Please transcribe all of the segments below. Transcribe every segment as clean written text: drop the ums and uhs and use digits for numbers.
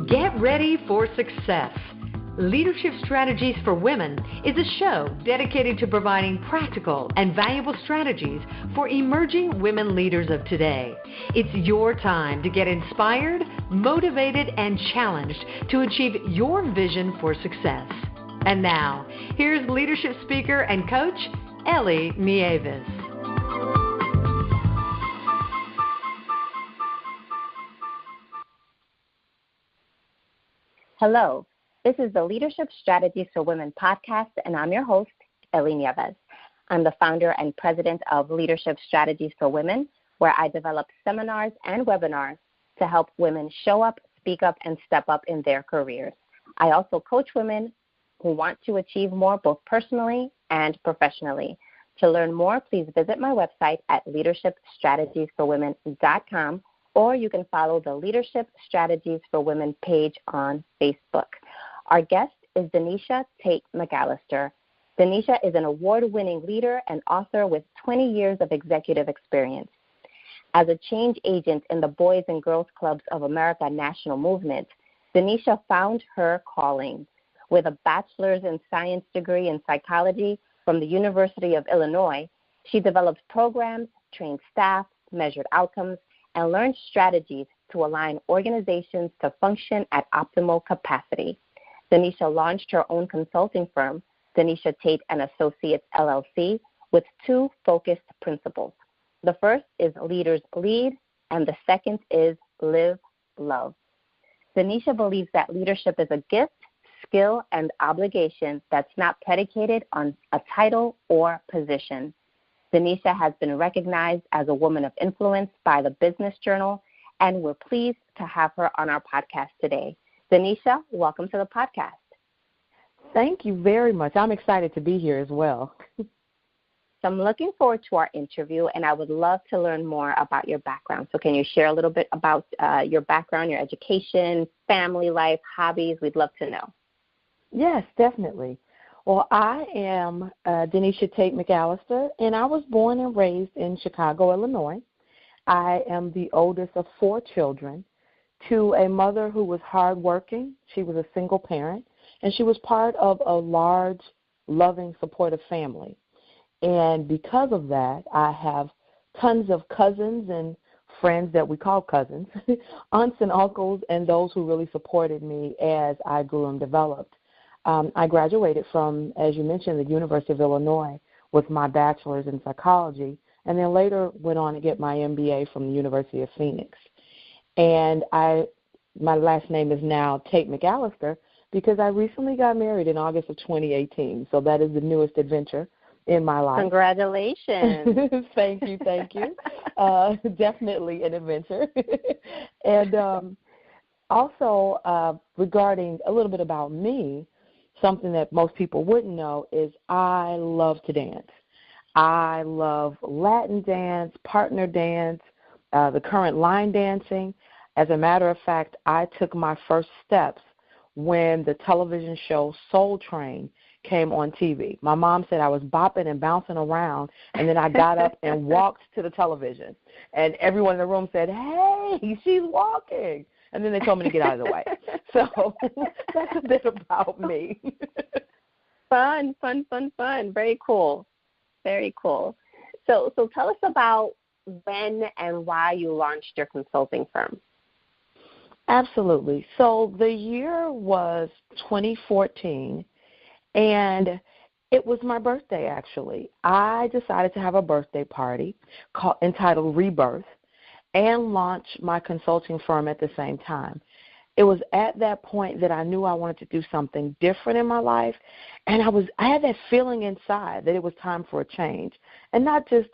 Get ready for success. Leadership Strategies for Women is a show dedicated to providing practical and valuable strategies for emerging women leaders of today. It's your time to get inspired, motivated, and challenged to achieve your vision for success. And now, here's leadership speaker and coach, Ellie Nieves. Hello, this is the Leadership Strategies for Women podcast, and I'm your host, Ellie Nieves. I'm the founder and president of Leadership Strategies for Women, where I develop seminars and webinars to help women show up, speak up, and step up in their careers. I also coach women who want to achieve more both personally and professionally. To learn more, please visit my website at leadershipstrategiesforwomen.com, or you can follow the Leadership Strategies for Women page on Facebook. Our guest is Denisha Tate-McAlister. Denisha is an award-winning leader and author with 20 years of executive experience. As a change agent in the Boys and Girls Clubs of America national movement, Denisha found her calling. With a bachelor's in science degree in psychology from the University of Illinois, she developed programs, trained staff, measured outcomes, and learned strategies to align organizations to function at optimal capacity. Denisha launched her own consulting firm, Denisha Tate & Associates, LLC, with two focused principles. The first is leaders lead, and the second is live, love. Denisha believes that leadership is a gift, skill, and obligation that's not predicated on a title or position. Denisha has been recognized as a woman of influence by the Business Journal, and we're pleased to have her on our podcast today. Denisha, welcome to the podcast. Thank you very much. I'm excited to be here as well. So I'm looking forward to our interview, and I would love to learn more about your background. So can you share a little bit about your background, your education, family life, hobbies? We'd love to know. Yes, definitely. Well, I am Denisha Tate-McAlister, and I was born and raised in Chicago, Illinois. I am the oldest of four children to a mother who was hardworking. She was a single parent, and she was part of a large, loving, supportive family. And because of that, I have tons of cousins and friends that we call cousins, aunts and uncles, and those who really supported me as I grew and developed. I graduated from, as you mentioned, the University of Illinois with my bachelor's in psychology, and then later went on to get my MBA from the University of Phoenix. And my last name is now Tate-McAlister because I recently got married in August of 2018, so that is the newest adventure in my life. Congratulations. Thank you. Definitely an adventure. And also regarding a little bit about me, something that most people wouldn't know is I love to dance. I love Latin dance, partner dance, the current line dancing. As a matter of fact, I took my first steps when the television show Soul Train came on TV. My mom said I was bopping and bouncing around, and then I got up and walked to the television. And everyone in the room said, "Hey, she's walking." And then they told me to get out of the way. So that's a bit about me. Fun. Very cool. So tell us about when and why you launched your consulting firm. Absolutely. So the year was 2014, and it was my birthday, actually. I decided to have a birthday party entitled Rebirth, and launch my consulting firm at the same time. It was at that point that I knew I wanted to do something different in my life, and I had that feeling inside that it was time for a change, and not just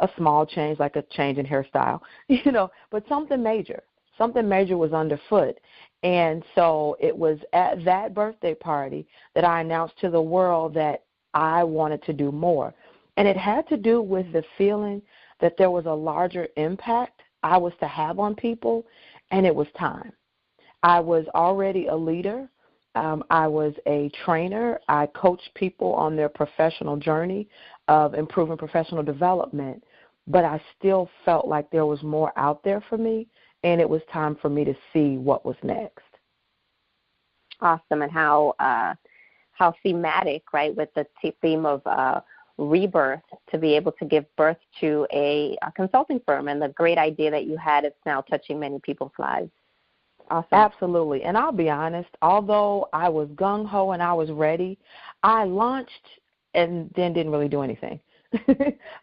a small change like a change in hairstyle, but something major. Something major was underfoot, and so it was at that birthday party that I announced to the world that I wanted to do more, and it had to do with the feeling that there was a larger impact I was to have on people, and it was time. I was already a leader. I was a trainer. I coached people on their professional journey of improving professional development, but I still felt like there was more out there for me, and it was time for me to see what was next. Awesome, and how thematic, right, with the theme of rebirth, to be able to give birth to a consulting firm, and the great idea that you had is now touching many people's lives. Awesome. Absolutely. And I'll be honest, although I was gung-ho and I was ready, I launched and then didn't really do anything.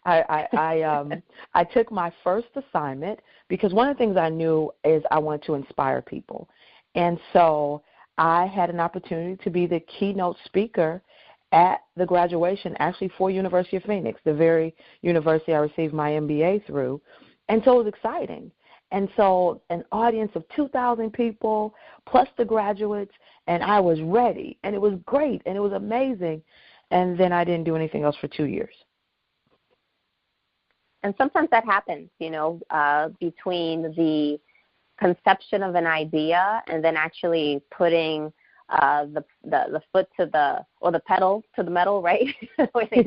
I took my first assignment because one of the things I knew is I wanted to inspire people. And so I had an opportunity to be the keynote speaker at the graduation, actually for University of Phoenix, the very university I received my MBA through. And so it was exciting. And so an audience of 2,000 people plus the graduates, and I was ready. And it was great, and it was amazing. And then I didn't do anything else for 2 years. And sometimes that happens, between the conception of an idea and then actually putting the foot to the pedal to the metal, right?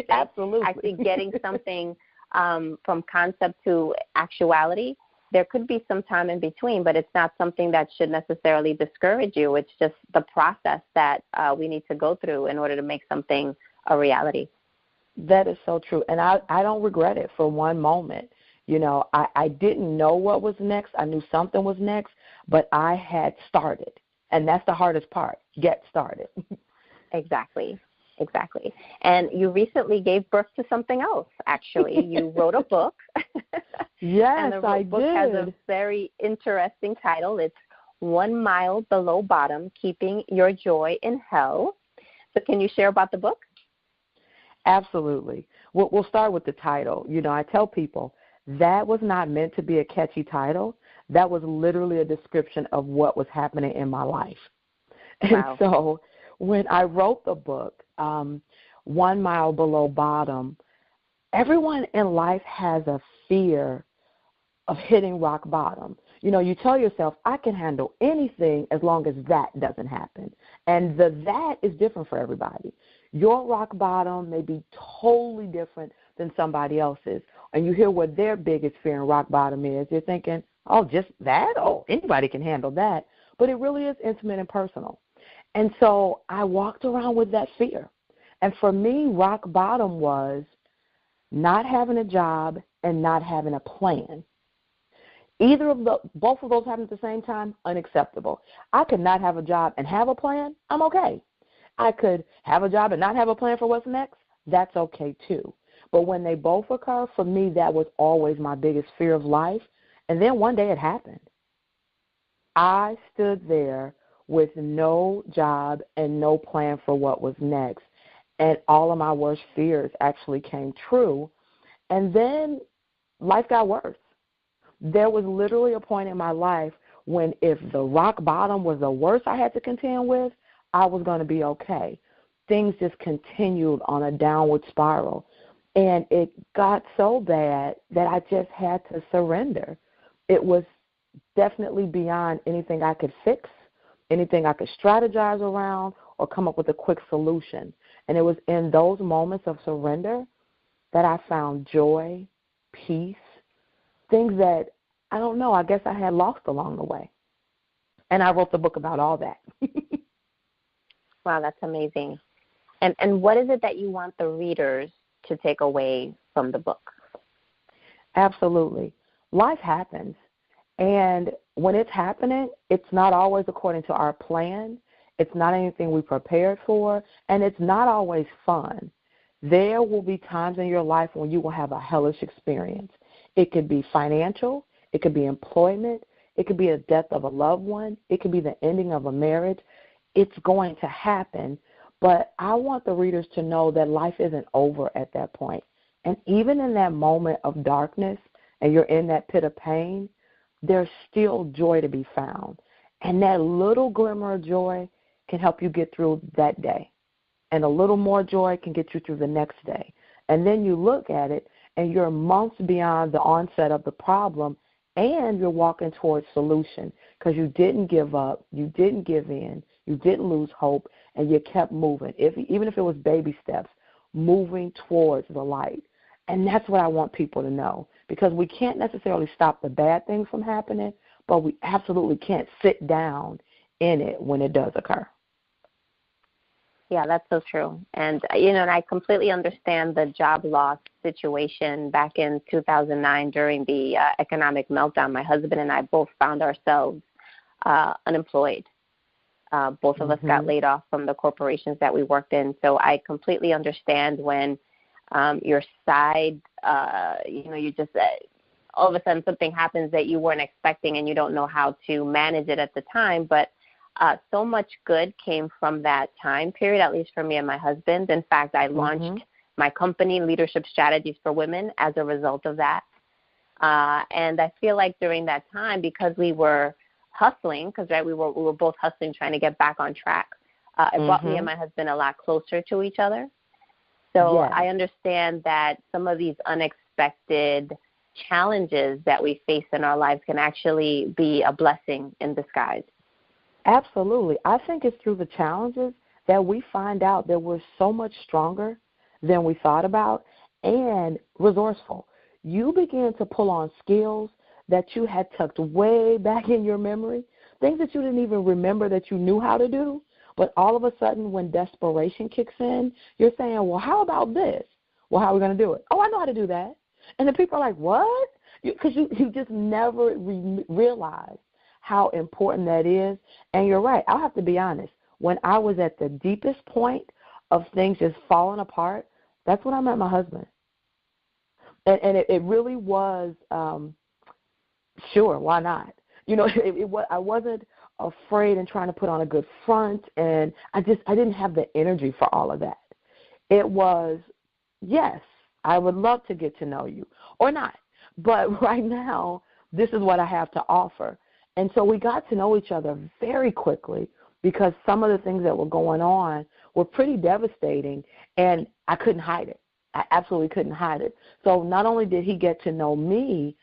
Absolutely. Actually getting something from concept to actuality. There could be some time in between, but it's not something that should necessarily discourage you. It's just the process that we need to go through in order to make something a reality. That is so true, and I don't regret it for one moment. I didn't know what was next. I knew something was next, but I had started, and that's the hardest part, get started. Exactly. And you recently gave birth to something else, actually. You wrote a book. Yes, and the book has a very interesting title. It's 1 Mile Below Bottom, Keeping Your Joy in Hell. So can you share about the book? Absolutely. We'll start with the title. I tell people that was not meant to be a catchy title. That was literally a description of what was happening in my life. Wow. And so when I wrote the book, 1 Mile Below Bottom, everyone in life has a fear of hitting rock bottom. You tell yourself, I can handle anything as long as that doesn't happen. And that is different for everybody. Your rock bottom may be totally different than somebody else's. And you hear what their biggest fear in rock bottom is. You're thinking, oh, just that? Oh, anybody can handle that. But it really is intimate and personal. And so I walked around with that fear. And for me, rock bottom was not having a job and not having a plan. Both of those happen at the same time, unacceptable. I could not have a job and have a plan. I'm okay. I could have a job and not have a plan for what's next. That's okay too. But when they both occur, for me, that was always my biggest fear of life. And then one day it happened. I stood there with no job and no plan for what was next. And all of my worst fears actually came true. And then life got worse. There was literally a point in my life when if the rock bottom was the worst I had to contend with, I was going to be okay. Things just continued on a downward spiral. And it got so bad that I just had to surrender. It was definitely beyond anything I could fix, anything I could strategize around, or come up with a quick solution. And it was in those moments of surrender that I found joy, peace, things that, I don't know, I guess I had lost along the way. And I wrote the book about all that. Wow, that's amazing. And what is it that you want the readers to take away from the book? Absolutely. Life happens. And when it's happening, it's not always according to our plan. It's not anything we prepared for. And it's not always fun. There will be times in your life when you will have a hellish experience. It could be financial. It could be employment. It could be a death of a loved one. It could be the ending of a marriage. It's going to happen. But I want the readers to know that life isn't over at that point. And even in that moment of darkness and you're in that pit of pain, there's still joy to be found. And that little glimmer of joy can help you get through that day. And a little more joy can get you through the next day. And then you look at it and you're months beyond the onset of the problem and you're walking towards solution because you didn't give up, you didn't give in, you didn't lose hope, and you kept moving, even if it was baby steps, moving towards the light. And that's what I want people to know, because we can't necessarily stop the bad things from happening, but we absolutely can't sit down in it when it does occur. Yeah, that's so true. And, and I completely understand the job loss situation back in 2009 during the economic meltdown. My husband and I both found ourselves unemployed. Both of us got laid off from the corporations that we worked in. So I completely understand when your side, you just all of a sudden something happens that you weren't expecting and you don't know how to manage it at the time. But so much good came from that time period, at least for me and my husband. In fact, I launched my company, Leadership Strategies for Women, as a result of that. And I feel like during that time, because we were hustling, because we were both hustling, trying to get back on track, it brought me and my husband a lot closer to each other. So I understand that some of these unexpected challenges that we face in our lives can actually be a blessing in disguise. Absolutely. I think it's through the challenges that we find out that we're so much stronger than we thought about and resourceful. You begin to pull on skills that you had tucked way back in your memory, things that you didn't even remember that you knew how to do. But all of a sudden, when desperation kicks in, you're saying, well, how about this? Well, how are we going to do it? Oh, I know how to do that. And then people are like, what? Because you just never realize how important that is. And you're right. I'll have to be honest. When I was at the deepest point of things just falling apart, that's when I met my husband. And it really was, sure, why not? I wasn't afraid and trying to put on a good front, and I didn't have the energy for all of that. It was, yes, I would love to get to know you, or not. But right now, this is what I have to offer. And so we got to know each other very quickly because some of the things that were going on were pretty devastating, and I couldn't hide it. I absolutely couldn't hide it. So not only did he get to know me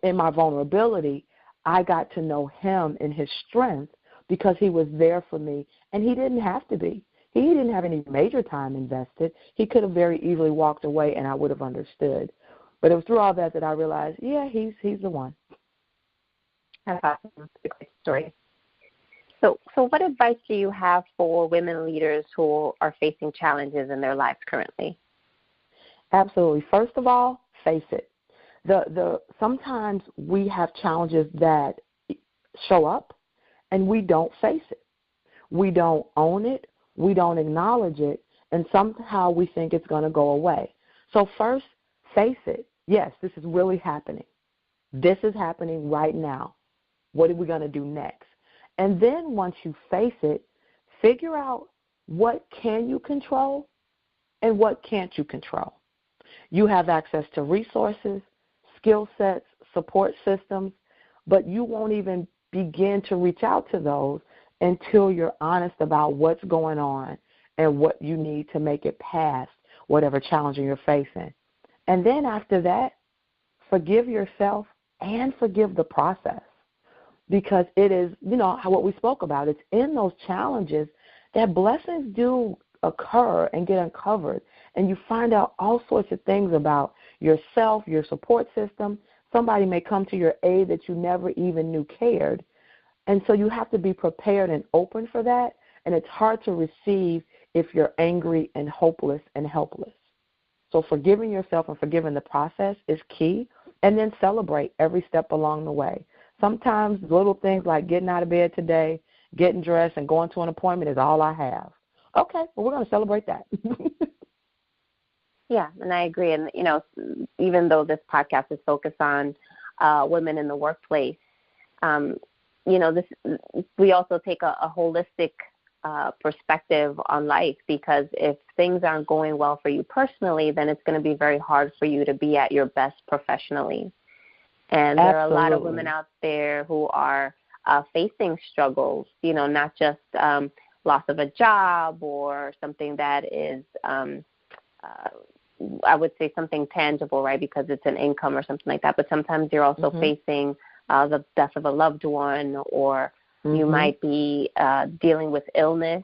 in my vulnerability, I got to know him in his strength because he was there for me, and he didn't have to be. He didn't have any major time invested. He could have very easily walked away, and I would have understood. But it was through all that I realized, yeah, he's the one. That's awesome. That's a great story. So what advice do you have for women leaders who are facing challenges in their lives currently? Absolutely. First of all, face it. Sometimes we have challenges that show up, and we don't face it. We don't own it. We don't acknowledge it, and somehow we think it's going to go away. So first, face it. Yes, this is really happening. This is happening right now. What are we going to do next? And then once you face it, figure out what can you control and what can't you control. You have access to resources, skill sets, support systems, but you won't even begin to reach out to those until you're honest about what's going on and what you need to make it past whatever challenge you're facing. And then after that, forgive yourself and forgive the process, because it is, what we spoke about. It's in those challenges that blessings do occur and get uncovered, and you find out all sorts of things about yourself, your support system. Somebody may come to your aid that you never even knew cared, and so you have to be prepared and open for that, and it's hard to receive if you're angry and hopeless and helpless. So forgiving yourself and forgiving the process is key, and then celebrate every step along the way. Sometimes little things like getting out of bed today, getting dressed, and going to an appointment is all I have. Okay, well, we're going to celebrate that. Yeah, and I agree. And, even though this podcast is focused on women in the workplace, we also take a holistic perspective on life, because if things aren't going well for you personally, then it's going to be very hard for you to be at your best professionally. And there are a lot of women out there who are facing struggles, not just loss of a job or something that is, I would say something tangible, right, because it's an income or something like that. But sometimes you're also facing the death of a loved one, or you might be dealing with illness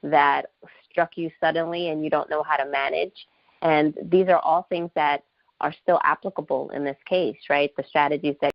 that struck you suddenly and you don't know how to manage. And these are all things that are still applicable in this case, right? The strategies that